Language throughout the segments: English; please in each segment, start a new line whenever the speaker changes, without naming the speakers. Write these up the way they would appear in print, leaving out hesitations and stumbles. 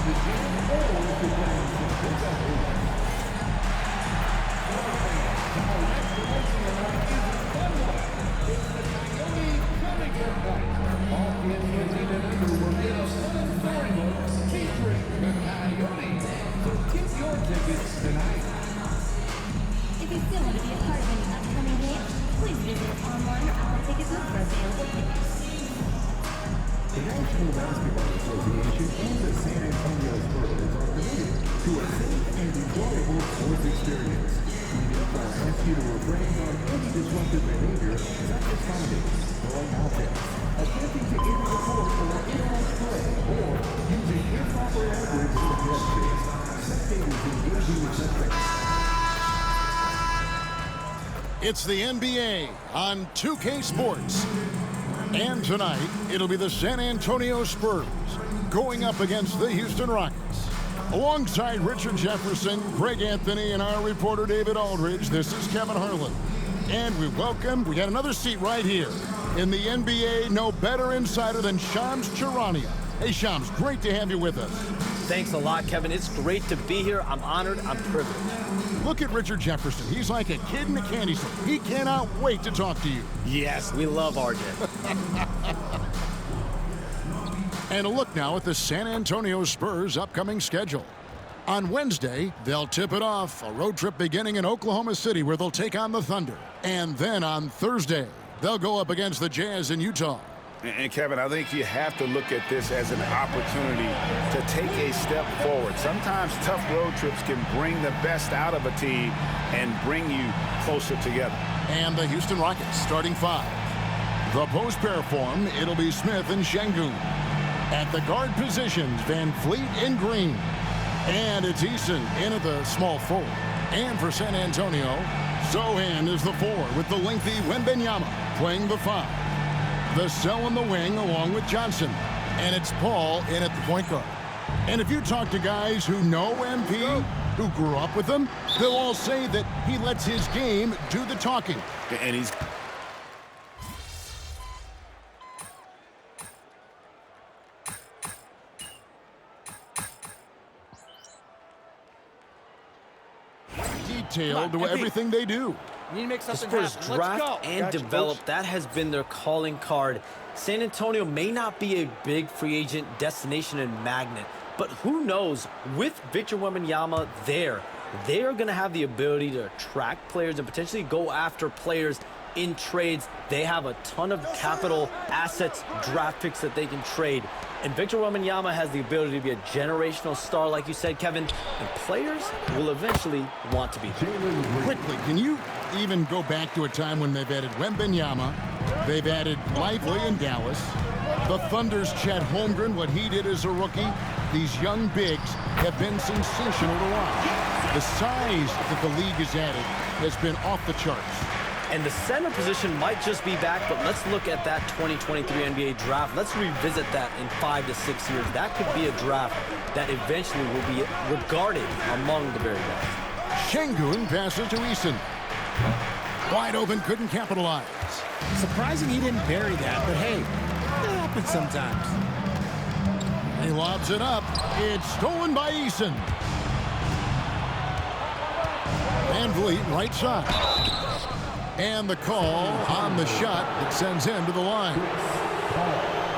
If you still want to be a part of any upcoming games, please visit us online or our ticket booth for available tickets.
The National Basketball Association and the San Antonio Spurs are committed to a safe and enjoyable sports experience. We therefore ask you to refrain from any disruptive behavior such as fighting, throwing objects, attempting to enter the court for interrupt play, or using improper language or gestures. Spectators engaging with suspects.
It's the NBA on 2K Sports. And tonight, it'll be the San Antonio Spurs going up against the Houston Rockets. Alongside Richard Jefferson, Greg Anthony, and our reporter David Aldridge, this is Kevin Harlan. And we got another seat right here. In the NBA, no better insider than Shams Charania. Hey, Shams, great to have you with us.
Thanks a lot, Kevin. It's great to be here. I'm honored. I'm privileged.
Look at Richard Jefferson. He's like a kid in a candy store. He cannot wait to talk to you.
Yes, we love RJ.
And a look now at the San Antonio Spurs' upcoming schedule. On Wednesday, they'll tip it off, a road trip beginning in Oklahoma City where they'll take on the Thunder. And then on Thursday, they'll go up against the Jazz in Utah.
And Kevin, I think you have to look at this as an opportunity to take a step forward. Sometimes tough road trips can bring the best out of a team and bring you closer together.
And the Houston Rockets starting five. The post pair form, it'll be Smith and Şengün. At the guard positions, Van Fleet and Green. And it's Eason in at the small forward. And for San Antonio, Sochan is the four with the lengthy Wembanyama playing the five. The cell in the wing along with Johnson. And it's Paul in at the point guard. And if you talk to guys who know MP, who grew up with him, they'll all say that he lets his game do the talking.
And he's...
Detailed to everything they do.
You need to make
The
something
Spurs
happen.
draft and
Gotcha,
develop.
Coach.
That has been their calling card. San Antonio may not be a big free agent destination and magnet, but who knows? With Victor Wembanyama there, they are going to have the ability to attract players and potentially go after players in trades. They have a ton of capital assets, draft picks that they can trade. And Victor Wembanyama has the ability to be a generational star, like you said, Kevin, and players will eventually want to be there.
Quickly, can you even go back to a time when they've added Wembanyama, they've added Lively in Dallas, the Thunder's Chet Holmgren, what he did as a rookie? These young bigs have been sensational to watch. The size that the league has added has been off the charts.
And the center position might just be back, but let's look at that 2023 NBA draft. Let's revisit that in 5 to 6 years. That could be a draft that eventually will be regarded among the very best.
Şengün passes to Eason. Wide open, couldn't capitalize.
Surprising he didn't bury that, but hey, that happens sometimes.
He lobs it up. It's stolen by Eason. Van Vliet, right side. And the call on the shot that sends him to the line.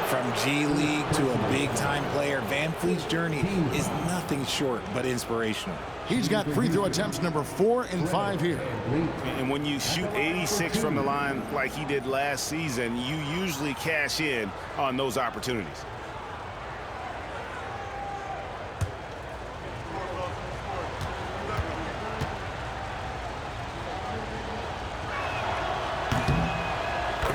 From G League to a big-time player, Van Fleet's journey is nothing short but inspirational.
He's got free throw attempts number 4 and 5 here.
And when you shoot 86 from the line like he did last season, you usually cash in on those opportunities.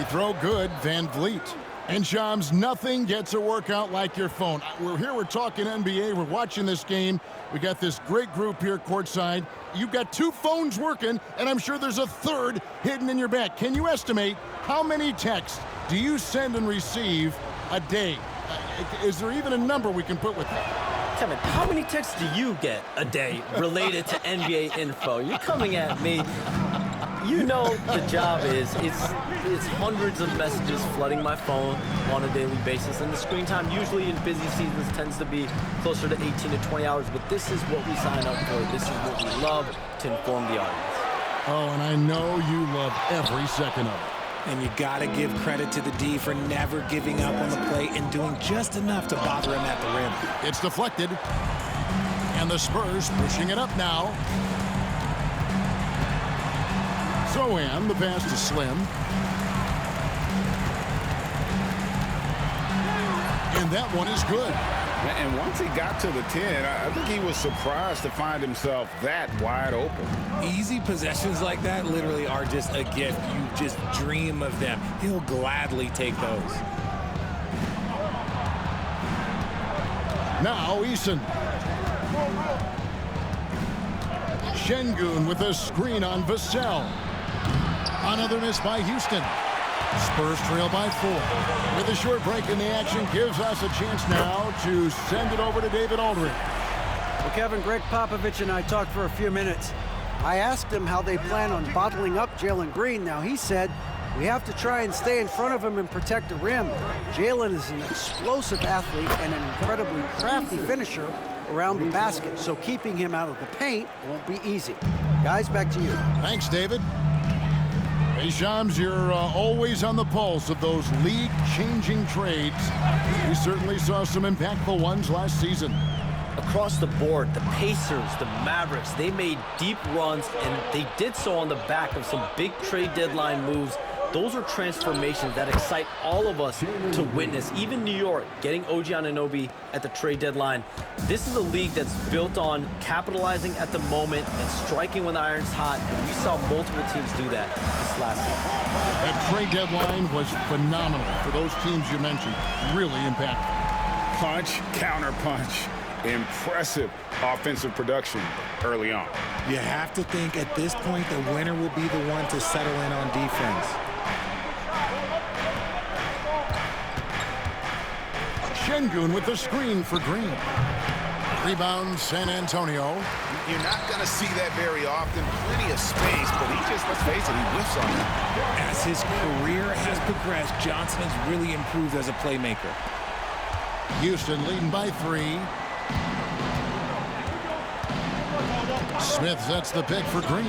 Throw good, Van Vliet. And Shams, nothing gets a workout like your phone. We're talking NBA. We're watching this game. We got this great group here courtside. You've got 2 phones working, and I'm sure there's a third hidden in your back. Can you estimate how many texts do you send and receive a day? Is there even a number we can put with that?
Kevin, how many texts do you get a day related to NBA info? You're coming at me. You know the job is, it's hundreds of messages flooding my phone on a daily basis, and the screen time usually in busy seasons tends to be closer to 18 to 20 hours, but this is what we sign up for. This is what we love, to inform the audience.
Oh, and I know you love every second of it.
And you got to give credit to the D for never giving up on the plate and doing just enough to bother him at the rim.
It's deflected, and the Spurs pushing it up now. Zohan, the pass to Slim. And that one is good.
And once he got to the 10, I think he was surprised to find himself that wide open.
Easy possessions like that literally are just a gift. You just dream of them. He'll gladly take those.
Now Eason. Şengün with a screen on Vassell. Another miss by Houston. Spurs trail by 4. With a short break in the action, gives us a chance now to send it over to David Aldridge.
Well, Kevin, Greg Popovich and I talked for a few minutes. I asked him how they plan on bottling up Jalen Green. Now, he said, we have to try and stay in front of him and protect the rim. Jalen is an explosive athlete and an incredibly crafty finisher around the basket, so keeping him out of the paint won't be easy. Guys, back to you.
Thanks, David. Hey, Shams, you're always on the pulse of those league-changing trades. We certainly saw some impactful ones last season.
Across the board, the Pacers, the Mavericks, they made deep runs, and they did so on the back of some big trade deadline moves. Those are transformations that excite all of us to witness. Even New York getting OG Anunoby at the trade deadline. This is a league that's built on capitalizing at the moment and striking when the iron's hot, and we saw multiple teams do that this last season.
That trade deadline was phenomenal for those teams you mentioned. Really impactful.
Punch, counter punch. Impressive offensive production early on.
You have to think at this point the winner will be the one to settle in on defense.
Şengün with the screen for Green. Rebound, San Antonio.
You're not going to see that very often. Plenty of space, but he just, let's face it, he whiffs on it.
As his career has progressed, Johnson has really improved as a playmaker.
Houston leading by 3. Smith sets the pick for Green.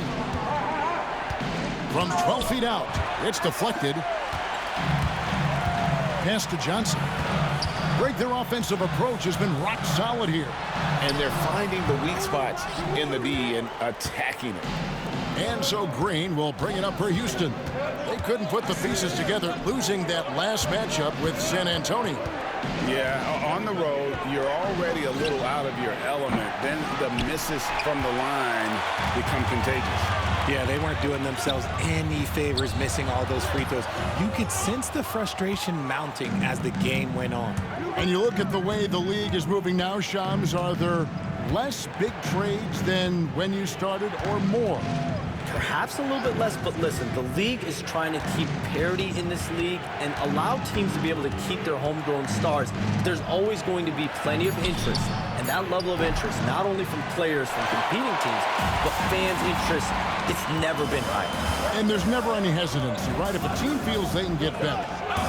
From 12 feet out, it's deflected. Pass to Johnson. Greg, their offensive approach has been rock solid here.
And they're finding the weak spots in the D and attacking it.
And so Green will bring it up for Houston. They couldn't put the pieces together, losing that last matchup with San Antonio.
Yeah, on the road, you're already a little out of your element. Then the misses from the line become contagious.
Yeah, they weren't doing themselves any favors missing all those free throws. You could sense the frustration mounting as the game went on.
And you look at the way the league is moving now, Shams, are there less big trades than when you started or more?
Perhaps a little bit less, but listen, the league is trying to keep parity in this league and allow teams to be able to keep their homegrown stars. There's always going to be plenty of interest, and that level of interest, not only from players from competing teams, but fans' interest, it's never been higher.
And there's never any hesitancy, right? If a team feels they can get better,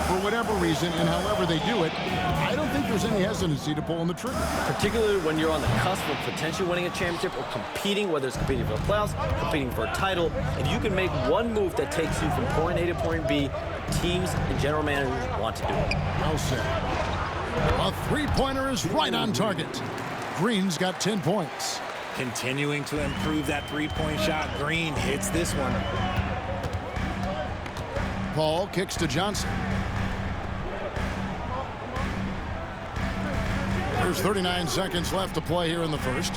for whatever reason and however they do it, I don't think there's any hesitancy to pulling the trigger.
Particularly when you're on the cusp of potentially winning a championship or competing, whether it's competing for the playoffs, competing for a title. If you can make one move that takes you from point A to point B, teams and general managers want to do it.
Well said. A three-pointer is right on target. Green's got 10 points.
Continuing to improve that three-point shot. Green hits this one.
Paul kicks to Johnson. There's 39 seconds left to play here in the first.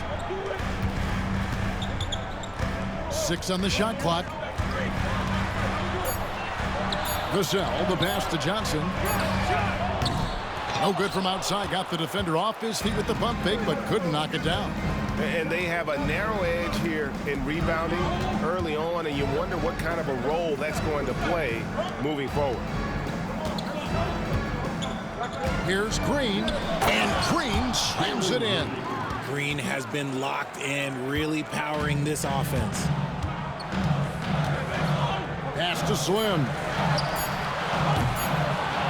6 on the shot clock. Vassell, the pass to Johnson. No good from outside. Got the defender off his feet with the bump fake, but couldn't knock it down.
And they have a narrow edge here in rebounding early on, and you wonder what kind of a role that's going to play moving forward.
Here's Green, and Green slams it in.
Green has been locked in, really powering this offense.
Pass to Slim.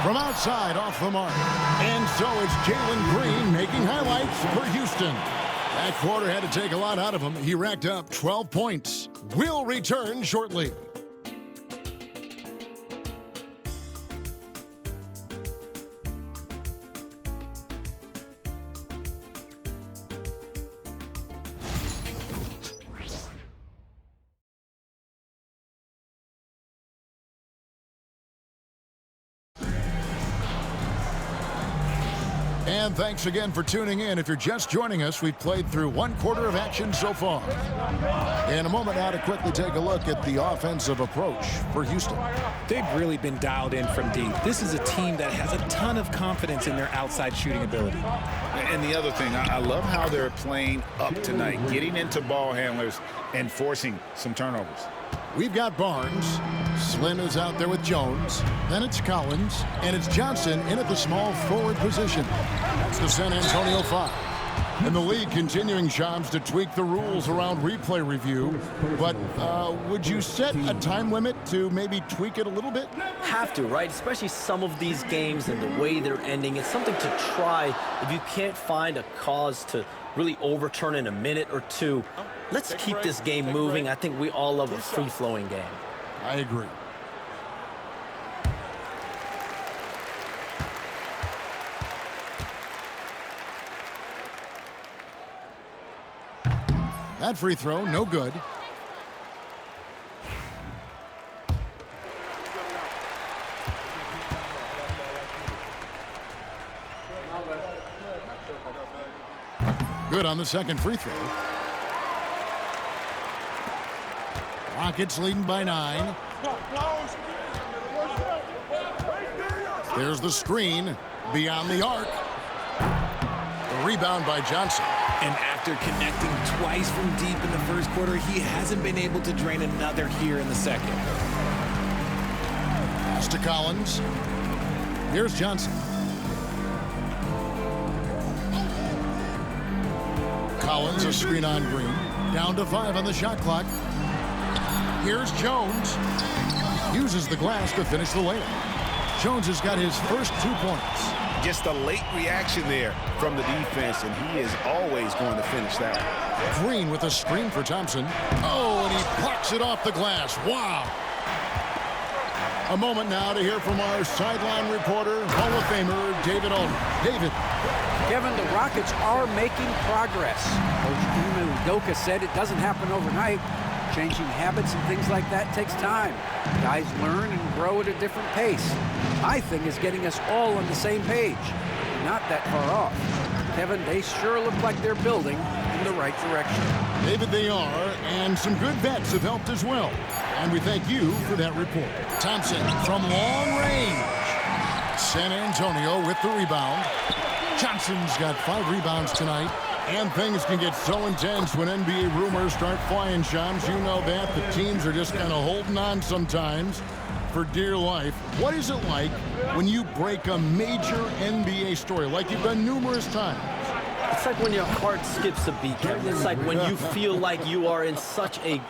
From outside, off the mark. And so it's Jalen Green making highlights for Houston. That quarter had to take a lot out of him. He racked up 12 points. We'll return shortly. And thanks again for tuning in. If you're just joining us, we've played through one quarter of action so far. In a moment now to quickly take a look at the offensive approach for Houston.
They've really been dialed in from deep. This is a team that has a ton of confidence in their outside shooting ability.
And the other thing, I love how they're playing up tonight, getting into ball handlers and forcing some turnovers.
We've got Barnes. Slim is out there with Jones. Then it's Collins. And it's Johnson in at the small forward position. That's the San Antonio 5. And the league continuing, Shams, to tweak the rules around replay review. But would you set a time limit to maybe tweak it a little bit?
Have to, right? Especially some of these games and the way they're ending. It's something to try if you can't find a cause to really overturn in a minute or two. Let's keep this game moving. I think we all love a free-flowing game.
I agree. That free throw, no good. Good on the second free throw. Rockets leading by 9. There's the screen beyond the arc. The rebound by Johnson.
And after connecting twice from deep in the first quarter, he hasn't been able to drain another here in the second.
Pass to Collins. Here's Johnson. Collins, a screen on Green. Down to 5 on the shot clock. Here's Jones. Uses the glass to finish the layup. Jones has got his first 2 points.
Just a late reaction there from the defense, and he is always going to finish that.
Green with a screen for Thompson. Oh, and he plucks it off the glass. Wow. A moment now to hear from our sideline reporter, Hall of Famer David Aldridge. David.
Kevin, the Rockets are making progress. Coach Ime Udoka said it doesn't happen overnight. Changing habits and things like that takes time. Guys learn and grow at a different pace. My thing is getting us all on the same page. Not that far off. Kevin, they sure look like they're building in the right direction.
David, they are, and some good vets have helped as well. And we thank you for that report. Thompson from long range. San Antonio with the rebound. Johnson's got 5 rebounds tonight. And things can get so intense when NBA rumors start flying, Shams. You know that. The teams are just kind of holding on sometimes for dear life. What is it like when you break a major NBA story, like you've done numerous times?
It's like when your heart skips a beat, Kevin. It's like when you feel like you are in such a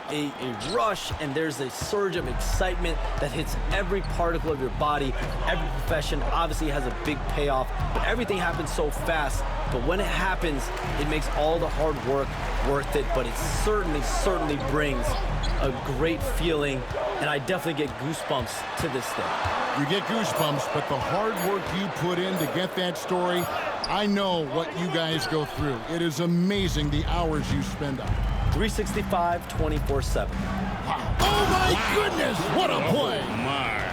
rush and there's a surge of excitement that hits every particle of your body. Every profession obviously has a big payoff, but everything happens so fast. But when it happens, it makes all the hard work worth it, but it certainly brings a great feeling, and I definitely get goosebumps to this day.
You get goosebumps, but the hard work you put in to get that story, I know what you guys go through. It is amazing the hours you spend on it.
365, 24/7.
Wow. Oh, my goodness, what a play.
Oh, my.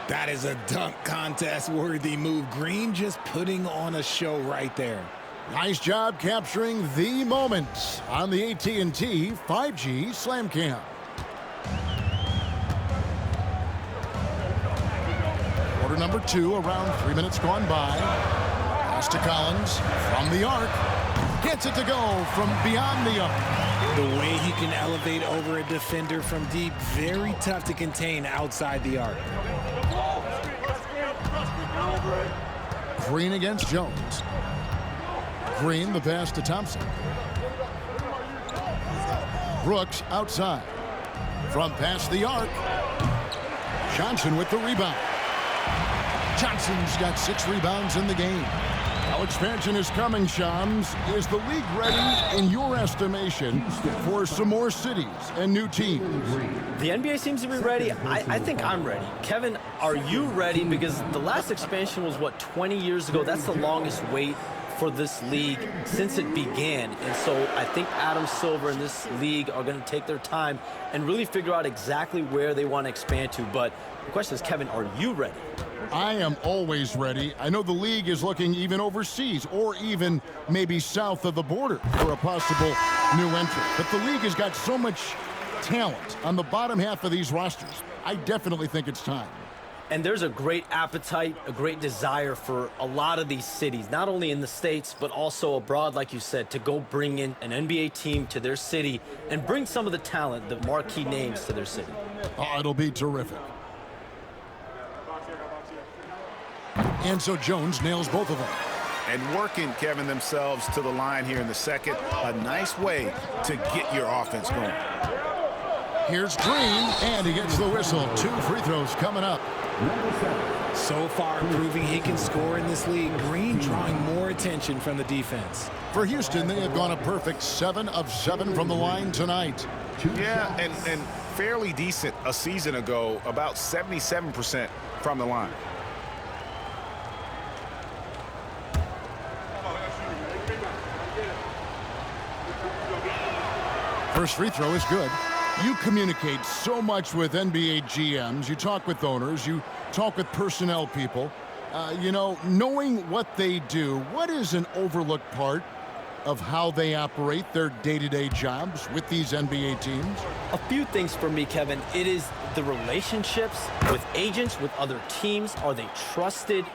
That is a dunk contest-worthy move. Green just putting on a show right there.
Nice job capturing the moments on the AT&T 5G Slam Cam. Quarter number 2, around 3 minutes gone by. Pass to Collins from the arc. Gets it to go from beyond the arc.
The way he can elevate over a defender from deep, very tough to contain outside the arc.
Green against Jones. Green, the pass to Thompson. Brooks outside. From past the arc. Johnson with the rebound. Johnson's got 6 rebounds in the game. How expansion is coming, Shams. Is the league ready, in your estimation, for some more cities and new teams?
The NBA seems to be ready. I think I'm ready. Kevin, are you ready? Because the last expansion was, what, 20 years ago? That's the longest wait for this league since it began. And so I think Adam Silver and this league are going to take their time and really figure out exactly where they want to expand to. But the question is, Kevin, are you ready?
I am always ready. I know the league is looking even overseas or even maybe south of the border for a possible new entrant. But the league has got so much talent on the bottom half of these rosters. I definitely think it's time.
And there's a great appetite, a great desire for a lot of these cities, not only in the States, but also abroad, like you said, to go bring in an NBA team to their city and bring some of the talent, the marquee names to their city.
Oh, it'll be terrific. And so Jones nails both of them.
And working, Kevin, themselves to the line here in the second. A nice way to get your offense going.
Here's Green, and he gets the whistle. 2 free throws coming up.
So far, proving he can score in this league. Green drawing more attention from the defense.
For Houston, they have gone a perfect 7 of 7 from the line tonight.
Yeah, and fairly decent a season ago, about 77% from the line.
First free throw is good. You communicate so much with NBA GMs. You talk with owners. You talk with personnel people. You know, knowing what they do, what is an overlooked part of how they operate their day-to-day jobs with these NBA teams?
A few things for me, Kevin. It is the relationships with agents, with other teams. Are they trusted?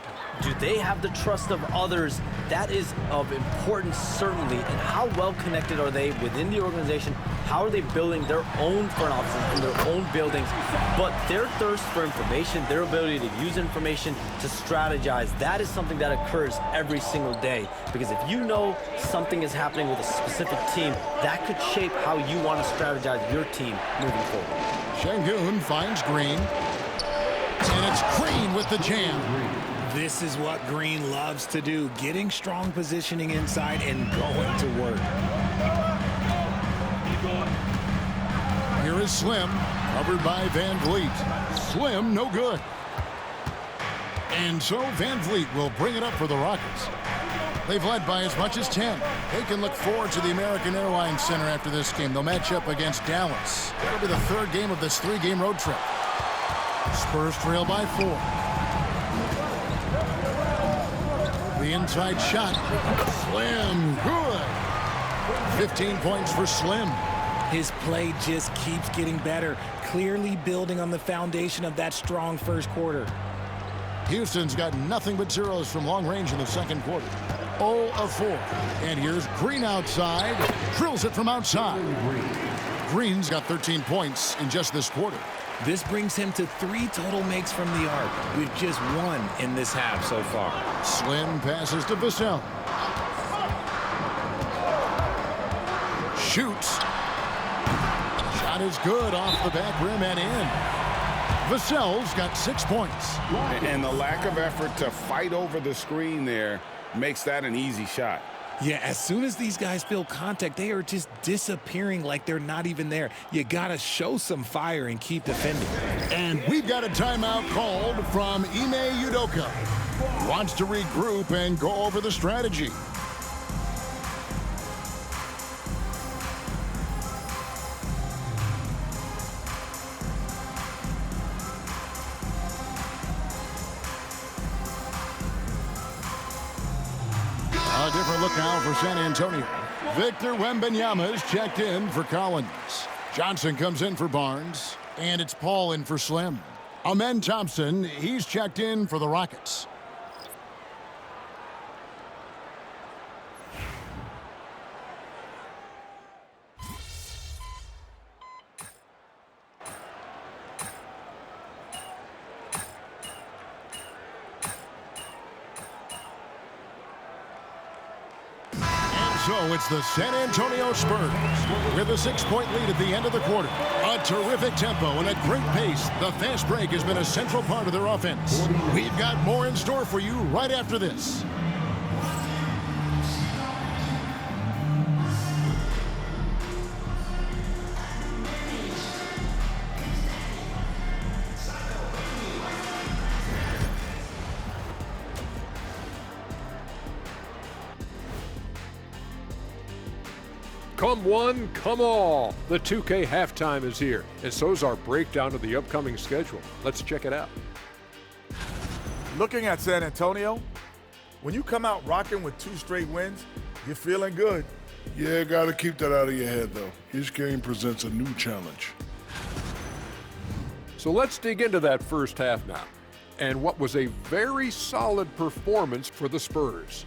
Do they have the trust of others? That is of importance, certainly. And how well connected are they within the organization? How are they building their own front offices in their own buildings? But their thirst for information, their ability to use information, to strategize, that is something that occurs every single day. Because if you know something is happening with a specific team, that could shape how you want to strategize your team moving forward.
Şengün finds Green. And it's Green with the jam.
This is what Green loves to do, getting strong positioning inside and going to work.
Here is Slim, covered by Van Vliet. Slim, no good. And so Van Vliet will bring it up for the Rockets. They've led by as much as 10. They can look forward to the American Airlines Center after this game. They'll match up against Dallas. That'll be the 3rd game of this 3-game road trip. Spurs trail by 4. The inside shot. Slim, good. 15 points for Slim.
His play just keeps getting better, clearly building on the foundation of that strong first quarter.
Houston's got nothing but zeros from long range in the second quarter. 0 of 4. And here's Green outside. Drills it from outside. Green's got 13 points in just this quarter.
This brings him to 3 total makes from the arc, with just 1 in this half so far.
Slim passes to Vassell. Shoots. Shot is good off the back rim and in. Vassell's got 6 points.
And the lack of effort to fight over the screen there makes that an easy shot.
Yeah, as soon as these guys feel contact, they are just disappearing like they're not even there. You got to show some fire and keep defending.
And we've got a timeout called from Ime Udoka. Wants to regroup and go over the strategy. A different look now for San Antonio. Victor Wembanyama is checked in for Collins. Johnson comes in for Barnes. And it's Paul in for Slim. Amen Thompson, he's checked in for the Rockets. So it's the San Antonio Spurs with a 6-point lead at the end of the quarter. A terrific tempo and a great pace. The fast break has been a central part of their offense. We've got more in store for you right after this.
Come one, come all. The 2K halftime is here, and so's our breakdown of the upcoming schedule. Let's check it out.
Looking at San Antonio, when you come out rocking with 2 straight wins, you're feeling good.
Yeah, got to keep that out of your head, though. Each game presents a new challenge.
So let's dig into that first half now, and what was a very solid performance for the Spurs.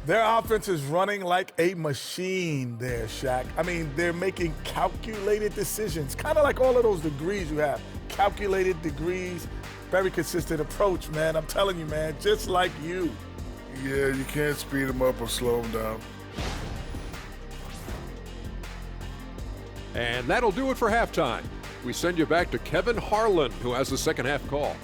Their offense is running like a machine there, Shaq. I mean, they're making calculated decisions, kind of like all of those degrees you have. Calculated degrees, very consistent approach, man. I'm telling you, man, just like you.
Yeah, you can't speed them up or slow them down.
And that'll do it for halftime. We send you back to Kevin Harlan, who has the second half call.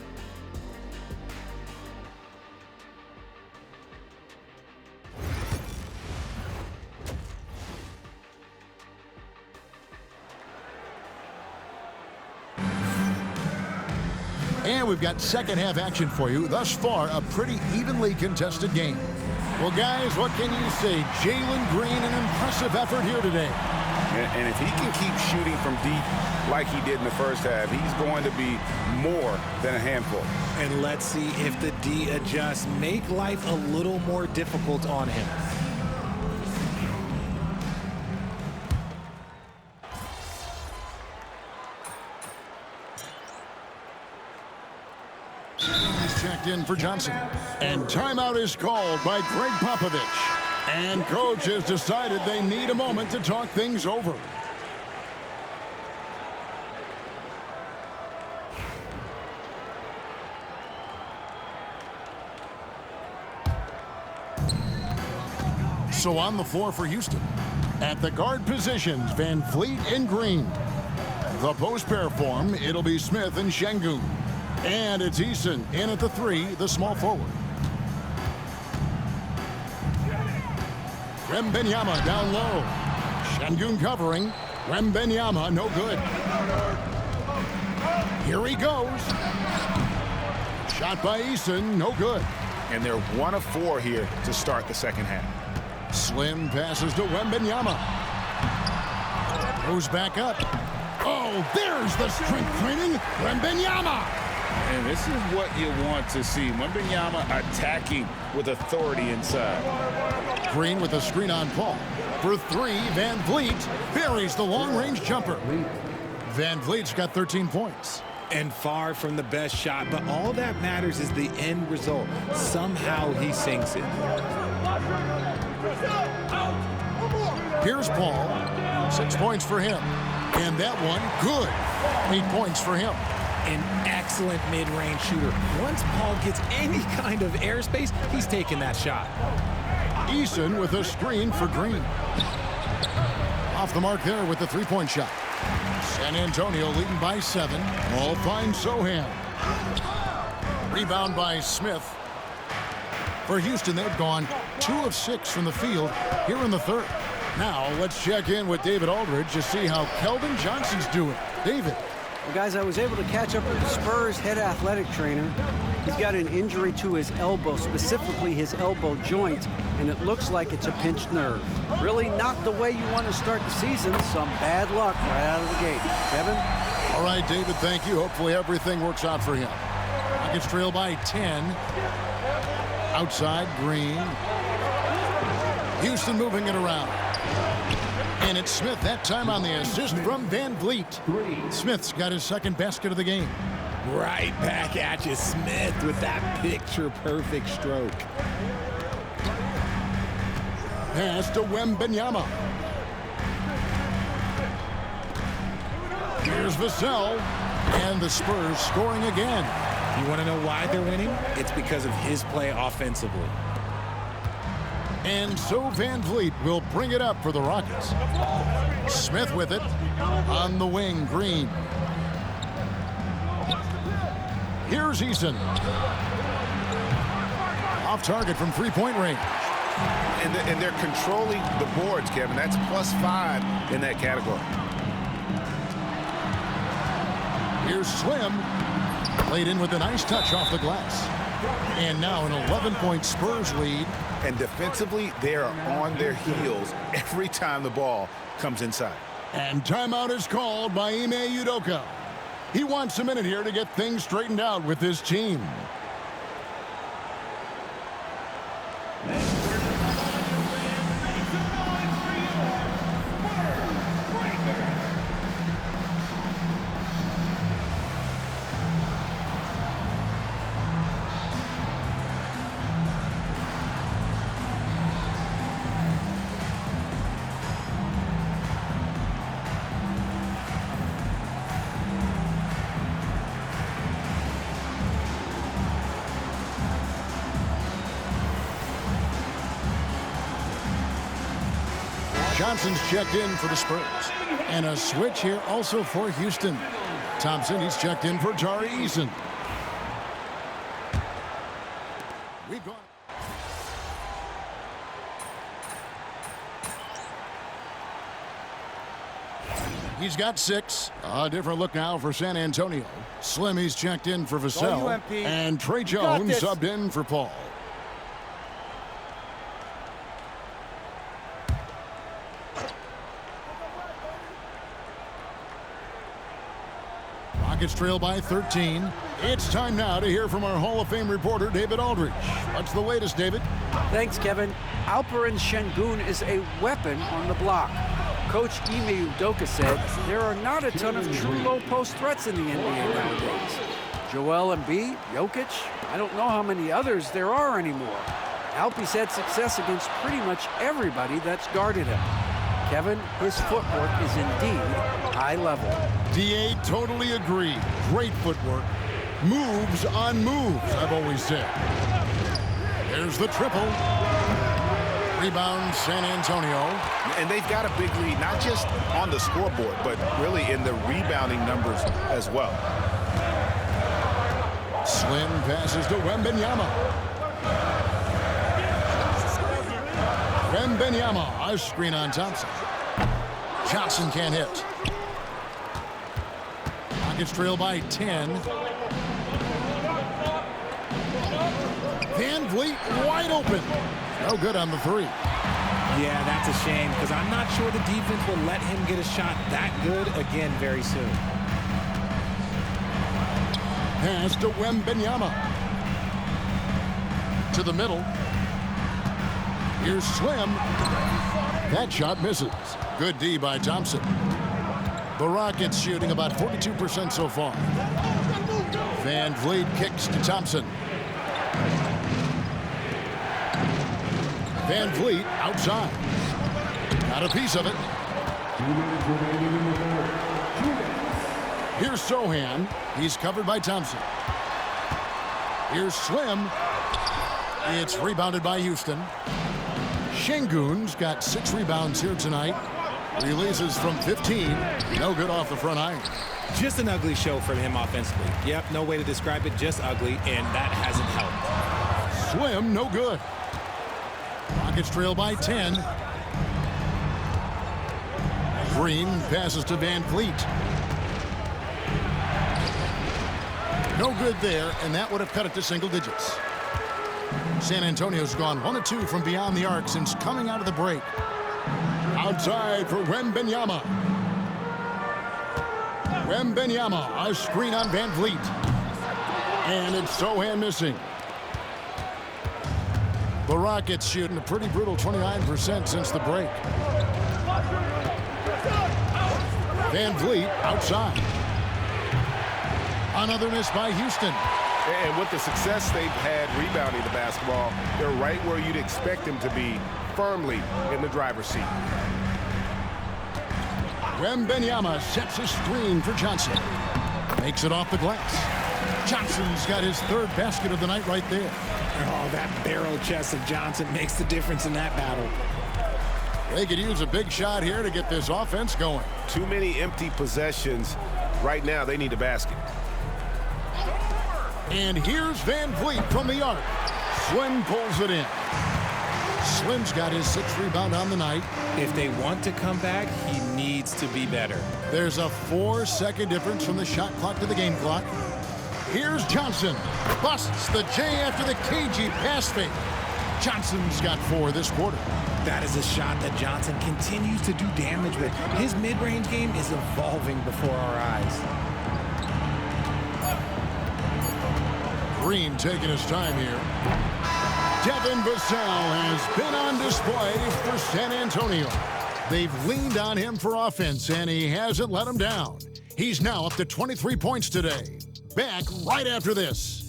And we've got second half action for you. Thus far, a pretty evenly contested game. Well, guys, what can you say? Jalen Green, an impressive effort here today.
And if he can keep shooting from deep like he did in the first half, he's going to be more than a handful.
And let's see if the D adjusts, make life a little more difficult on him.
He's checked in for Johnson. And timeout is called by Greg Popovich. And coach has decided they need a moment to talk things over. So on the floor for Houston. At the guard positions, Van Fleet and Green. The post pair form, it'll be Smith and Şengün. And it's Eason in at the 3, the small forward. Wembanyama down low. Şengün covering. Wembanyama no good. Here he goes. Shot by Eason, no good.
And they're 1 of 4 here to start the second half.
Slim passes to Wembanyama. Goes back up. Oh, there's the strength training. Wembanyama.
And this is what you want to see. Wembanyama attacking with authority inside.
Green with a screen on Paul. For 3, Van Vliet buries the long-range jumper. Van Vliet's got 13 points.
And far from the best shot, but all that matters is the end result. Somehow he sinks it.
Here's Paul. 6 points for him. And that one, good. 8 points for him.
An excellent mid-range shooter. Once Paul gets any kind of airspace, he's taking that shot.
Eason with a screen for Green. Off the mark there with the 3-point shot. San Antonio leading by 7. All finds Sohan. Rebound by Smith. For Houston, they've gone 2 of 6 from the field here in the third. Now, let's check in with David Aldridge to see how Keldon Johnson's doing. David.
Well, guys, I was able to catch up with the Spurs head athletic trainer. He's got an injury to his elbow, specifically his elbow joint, and it looks like it's a pinched nerve. Really not the way you want to start the season. Some bad luck right out of the gate. Kevin?
All right, David, thank you. Hopefully everything works out for him. Rockets trail by 10. Outside, Green. Houston moving it around. And it's Smith that time on the assist from Van Vliet. Smith's got his second basket of the game.
Right back at you, Smith, with that picture-perfect stroke.
Pass to Wembanyama. Here's Vassell. And the Spurs scoring again.
You want to know why they're winning? It's because of his play offensively.
And so Van Vliet will bring it up for the Rockets. Smith with it. On the wing, Green. Here's Eason. Off target from three-point range.
And they're controlling the boards, Kevin. That's +5 in that category.
Here's Slim. Played in with a nice touch off the glass. And now an 11-point Spurs lead.
And defensively, they are on their heels every time the ball comes inside.
And timeout is called by Ime Udoka. He wants a minute here to get things straightened out with his team. Johnson's checked in for the Spurs. And a switch here also for Houston. Thompson, he's checked in for Tari Eason. We've gone. He's got 6. A different look now for San Antonio. Slim, he's checked in for Vassell. And Trey Jones subbed in for Paul. Rockets trail by 13. It's time now to hear from our Hall of Fame reporter, David Aldridge. What's the latest, David?
Thanks, Kevin. Alperen Şengün is a weapon on the block. Coach Ime Udoka said there are not a ton of true low-post threats in the NBA nowadays. Joel Embiid, Jokic, I don't know how many others there are anymore. Alpe's had success against pretty much everybody that's guarded him. Kevin, his footwork is indeed high level.
DA totally agree. Great footwork. Moves on moves, I've always said. There's the triple. Rebound, San Antonio.
And they've got a big lead, not just on the scoreboard, but really in the rebounding numbers as well.
Slim passes to Wembanyama. Wembanyama, a screen on Thompson. Johnson can't hit. Rockets trail by 10. Van Vliet wide open. No good on the 3.
Yeah, that's a shame because I'm not sure the defense will let him get a shot that good again very soon.
Pass to Wembanyama. To the middle. Here's Slim. That shot misses. Good D by Thompson. The Rockets shooting about 42% so far. Van Vliet kicks to Thompson. Van Vliet outside. Got a piece of it. Here's Sohan. He's covered by Thompson. Here's Slim. It's rebounded by Houston. Şengün's got 6 rebounds here tonight. Releases from 15. No good off the front iron.
Just an ugly show from him offensively. Yep, no way to describe it, just ugly, and that hasn't helped.
Slim, no good. Rockets trail by 10. Green passes to Van Vliet. No good there, and that would have cut it to single digits. San Antonio's gone 1 of 2 from beyond the arc since coming out of the break. Outside for Wembanyama. Wembanyama, a screen on Van Vliet. And it's Sohan missing. The Rockets shooting a pretty brutal 29% since the break. Van Vliet outside. Another miss by Houston.
And with the success they've had rebounding the basketball, they're right where you'd expect them to be, firmly in the driver's seat.
Wembanyama sets a screen for Johnson. Makes it off the glass. Johnson's got his 3rd basket of the night right there.
Oh, that barrel chest of Johnson makes the difference in that battle.
They could use a big shot here to get this offense going.
Too many empty possessions. Right now, they need a basket.
And here's Van Vliet from the arc. Slim pulls it in. Slim's got his 6th rebound on the night.
If they want to come back, he needs to be better.
There's a 4-second difference from the shot clock to the game clock. Here's Johnson. Busts the J after the cagey pass fake. Johnson's got 4 this quarter.
That is a shot that Johnson continues to do damage with. His mid-range game is evolving before our eyes.
Green taking his time here. Devin Vassell has been on display for San Antonio. They've leaned on him for offense, and he hasn't let them down. He's now up to 23 points today. Back right after this.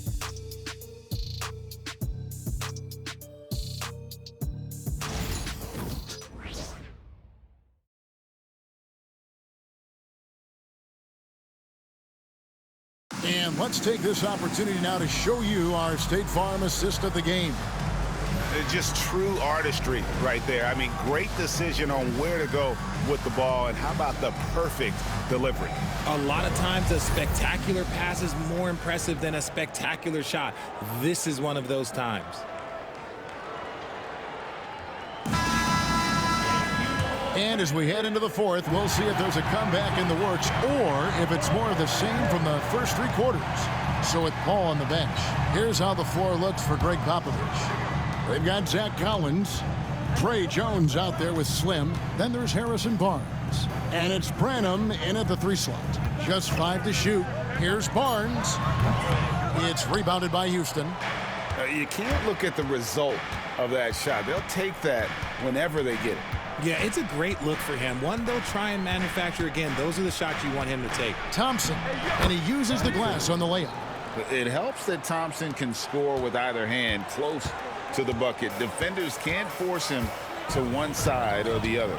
And let's take this opportunity now to show you our State Farm assist of the game.
It's just true artistry right there. I mean, great decision on where to go with the ball, and how about the perfect delivery?
A lot of times a spectacular pass is more impressive than a spectacular shot. This is one of those times.
And as we head into the 4th, we'll see if there's a comeback in the works or if it's more of the same from the first 3 quarters. So with Paul on the bench, here's how the floor looks for Greg Popovich. They've got Zach Collins, Trey Jones out there with Slim. Then there's Harrison Barnes. And it's Branham in at the 3 slot. Just 5 to shoot. Here's Barnes. It's rebounded by Houston.
You can't look at the result of that shot. They'll take that whenever they get it.
Yeah, it's a great look for him. One they'll try and manufacture again. Those are the shots you want him to take.
Thompson, and he uses the glass on the layup.
It helps that Thompson can score with either hand close to the bucket. Defenders can't force him to one side or the other.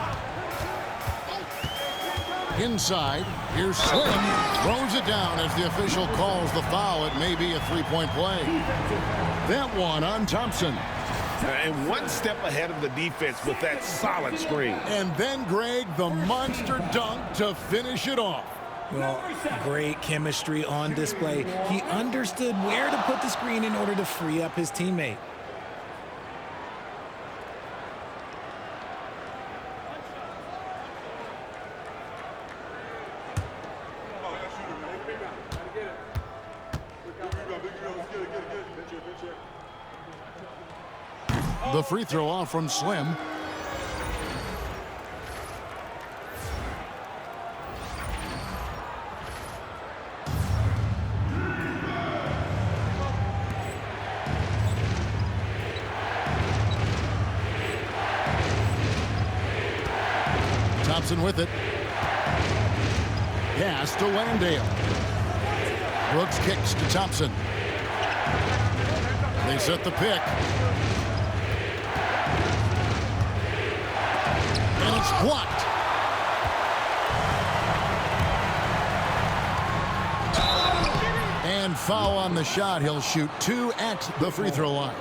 Inside, here's Slim. Throws it down as the official calls the foul. It may be a 3-point play. That one on Thompson.
And one step ahead of the defense with that solid screen.
And then, Greg, the monster dunk to finish it off.
Well, great chemistry on display. He understood where to put the screen in order to free up his teammate.
The free throw off from Slim. Thompson with it. Pass to Landale. Brooks kicks to Thompson. They set the pick. And it's blocked. And foul on the shot. He'll shoot 2 at the free throw line.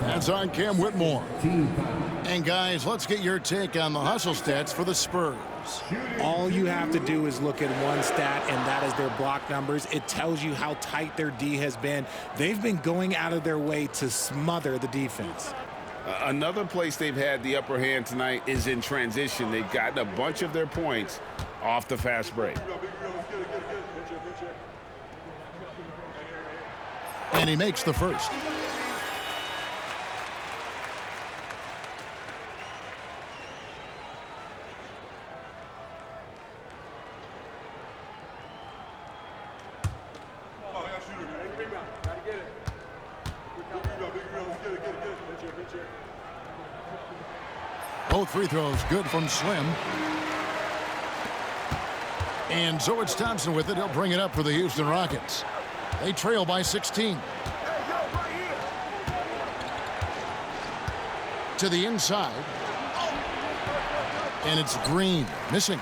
That's on Cam Whitmore. And guys, let's get your take on the hustle stats for the Spurs.
All you have to do is look at one stat, and that is their block numbers. It tells you how tight their D has been. They've been going out of their way to smother the defense.
Another place they've had the upper hand tonight is in transition. They've gotten a bunch of their points off the fast break.
And he makes the first. Both free throws good from Slim. And so it's Thompson with it. He'll bring it up for the Houston Rockets. They trail by 16. To the inside. And it's Green missing.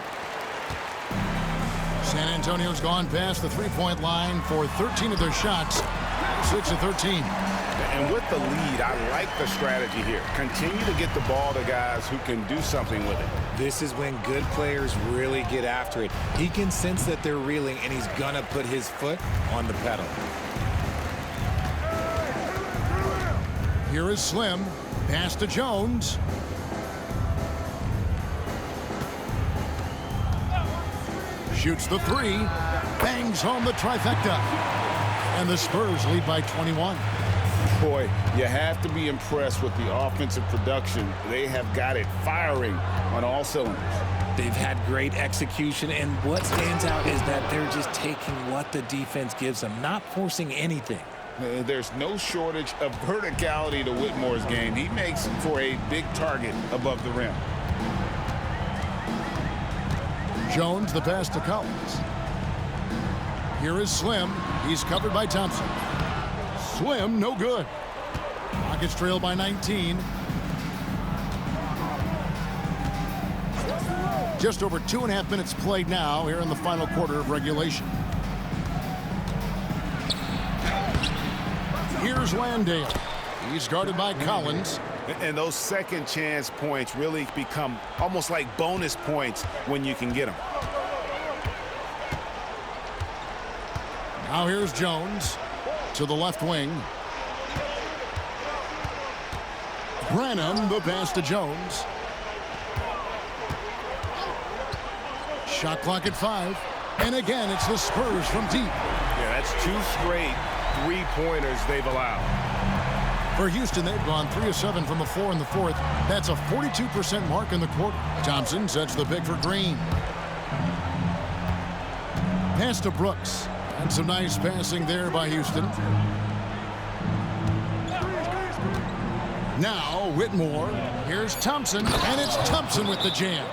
San Antonio's gone past the three-point line for 13 of their shots. 6 of 13.
And with the lead, I like the strategy here. Continue to get the ball to guys who can do something with it.
This is when good players really get after it. He can sense that they're reeling, and he's going to put his foot on the pedal.
Here is Slim. Pass to Jones. Shoots the three. Bangs home the trifecta. And the Spurs lead by 21.
Boy, you have to be impressed with the offensive production. They have got it firing on all cylinders.
They've had great execution, and what stands out is that they're just taking what the defense gives them, not forcing anything.
There's no shortage of verticality to Whitmore's game. He makes for a big target above the rim.
Jones, the pass to Collins. Here is Slim. He's covered by Thompson. Slim, no good. Rockets trail by 19. Just over 2.5 minutes played now here in the final quarter of regulation. Here's Landale. He's guarded by Collins.
And those second chance points really become almost like bonus points when you can get them.
Now here's Jones to the left wing. Branham, the pass to Jones. Shot clock at 5. And again, it's the Spurs from deep.
Yeah, that's 2 straight three-pointers they've allowed.
For Houston, they've gone 3 of 7 from the floor in the fourth. That's a 42% mark in the quarter. Thompson sets the pick for Green. Pass to Brooks. And some nice passing there by Houston. Now Whitmore. Here's Thompson, and it's Thompson with the jam.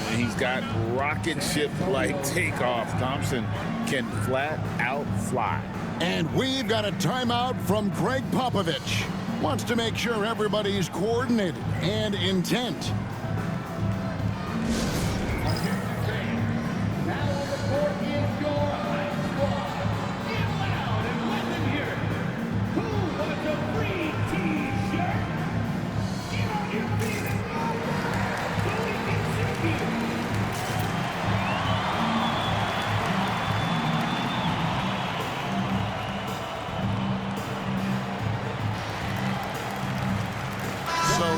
And he's got rocket ship-like takeoff. Thompson can flat out fly.
And we've got a timeout from Greg Popovich. Wants to make sure everybody's coordinated and intent.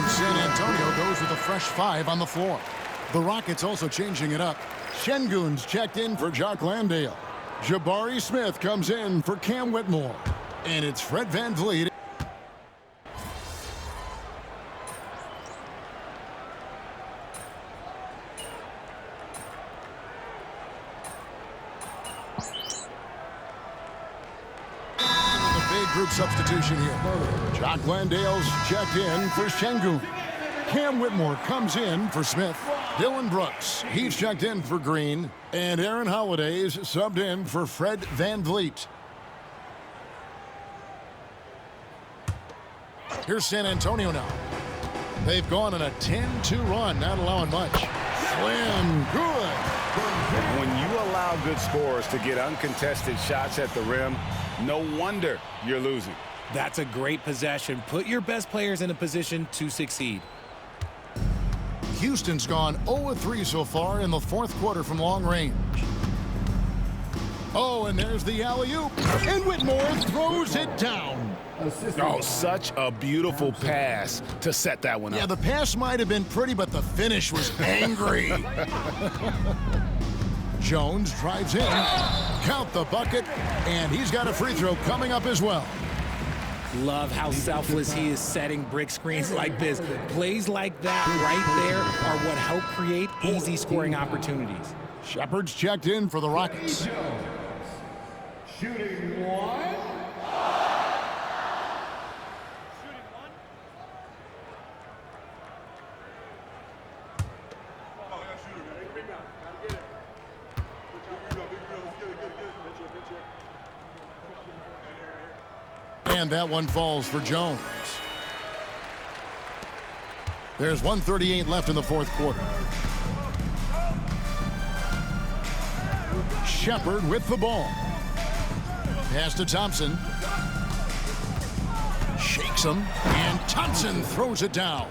San Antonio goes with a fresh 5 on the floor. The Rockets also changing it up. Şengün's checked in for Jock Landale. Jabari Smith comes in for Cam Whitmore. And it's Fred VanVleet. Group substitution here. Jock Landale's checked in for Şengün. Cam Whitmore comes in for Smith. Dylan Brooks, he's checked in for Green. And Aaron Holiday's subbed in for Fred VanVleet. Here's San Antonio now. They've gone on a 10-2 run, not allowing much. Slim, good.
When you allow good scorers to get uncontested shots at the rim, no wonder you're losing.
That's a great possession. Put your best players in a position to succeed.
Houston's gone 0-3 so far in the fourth quarter from long range. Oh, and there's the alley-oop. And Whitmore throws it down.
Oh, such a beautiful pass to set that one up.
Yeah, the pass might have been pretty, but the finish was angry. Jones drives in. Count the bucket. And he's got a free throw coming up as well.
Love how selfless he is setting brick screens like this. Plays like that right there are what help create easy scoring opportunities.
Shepard's checked in for the Rockets.
Shooting 1.
And that one falls for Jones. There's 1:38 left in the fourth quarter. Shepard with the ball. Pass to Thompson. fakes him, and Thompson throws it down.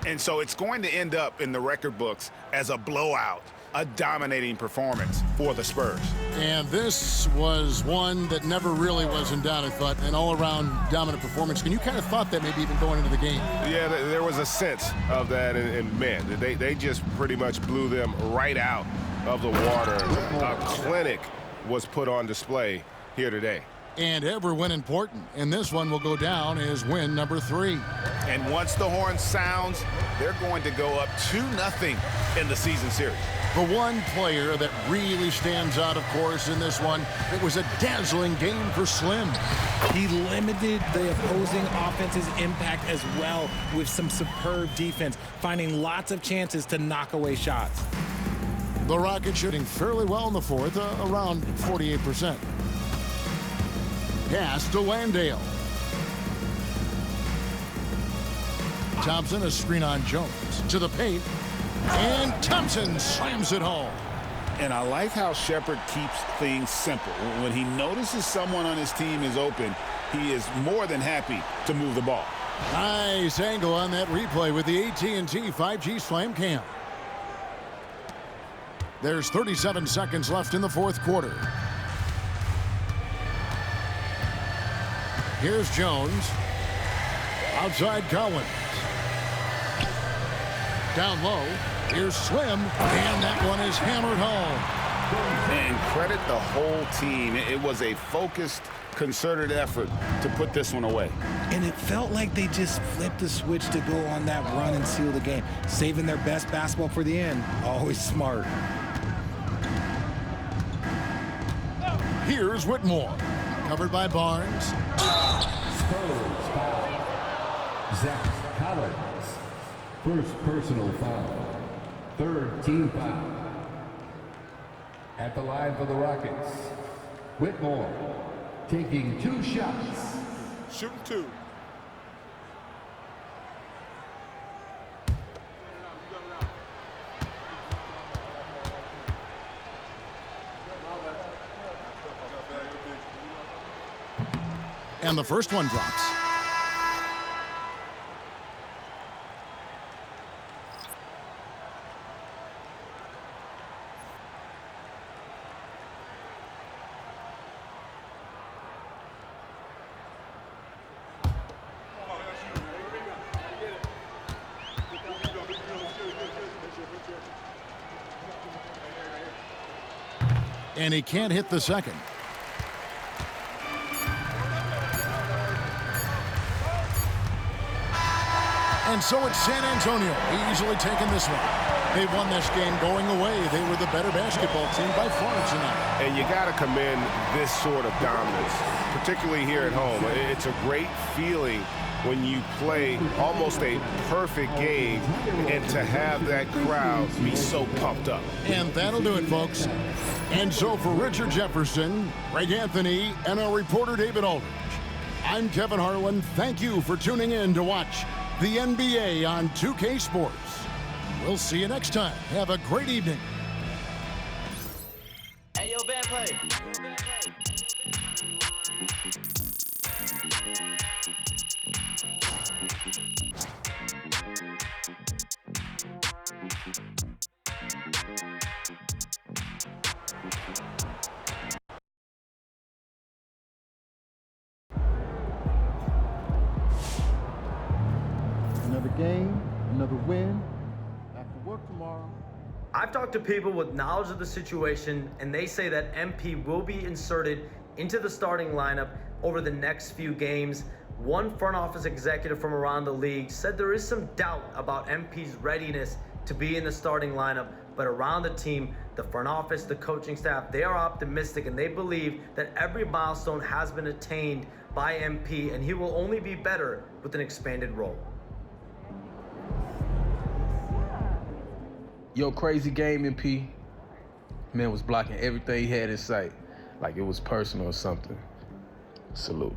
And so it's going to end up in the record books as a blowout, a dominating performance for the Spurs.
And this was one that never really was in doubt, I thought, an all-around dominant performance. And you kind of thought that maybe even going into the game.
Yeah, there was a sense of that, and man, they just pretty much blew them right out of the water. A clinic was put on display here today.
And every win important, and this one will go down as win number 3.
And once the horn sounds, they're going to go up 2-0 in the season series.
The one player that really stands out, of course, in this one, it was a dazzling game for Slim.
He limited the opposing offense's impact as well with some superb defense, finding lots of chances to knock away shots.
The Rockets shooting fairly well in the fourth, around 48%. Pass to Landale. Thompson, a screen on Jones. To the paint. And Thompson slams it home.
And I like how Shepherd keeps things simple. When he notices someone on his team is open, he is more than happy to move the ball.
Nice angle on that replay with the AT&T 5G Slam Cam. There's 37 seconds left in the fourth quarter. Here's Jones. Outside Collins. Down low. Here's Slim. And that one is hammered home.
And credit the whole team. It was a focused, concerted effort to put this one away.
And it felt like they just flipped the switch to go on that run and seal the game. Saving their best basketball for the end. Always smart.
Here's Whitmore. Covered by Barnes.
Spurs foul. Zach Collins. First personal foul. Third team foul. At the line for the Rockets, Whitmore taking 2 shots.
Shooting 2.
And the first one drops. And he can't hit the second. And so it's San Antonio easily taking this one. They won this game going away. They were the better basketball team by far tonight.
And you got to commend this sort of dominance, particularly here at home. It's a great feeling when you play almost a perfect game and to have that crowd be so pumped up.
And that'll do it, folks. And so for Richard Jefferson, Greg Anthony, and our reporter David Aldridge, I'm Kevin Harlan. Thank you for tuning in to watch the NBA on 2K Sports. We'll see you next time. Have a great evening.
Hey, yo, bad play.
Another game, another win. Back to work tomorrow.
I've talked to people with knowledge of the situation, and they say that MP will be inserted into the starting lineup over the next few games. One front office executive from around the league said there is some doubt about MP's readiness to be in the starting lineup, but around the team, the front office, the coaching staff, they are optimistic and they believe that every milestone has been attained by MP, and he will only be better with an expanded role.
Yo, crazy game, MP. Man was blocking everything he had in sight, like it was personal or something. Salute.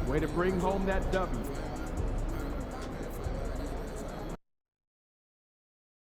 Way
to bring home that W.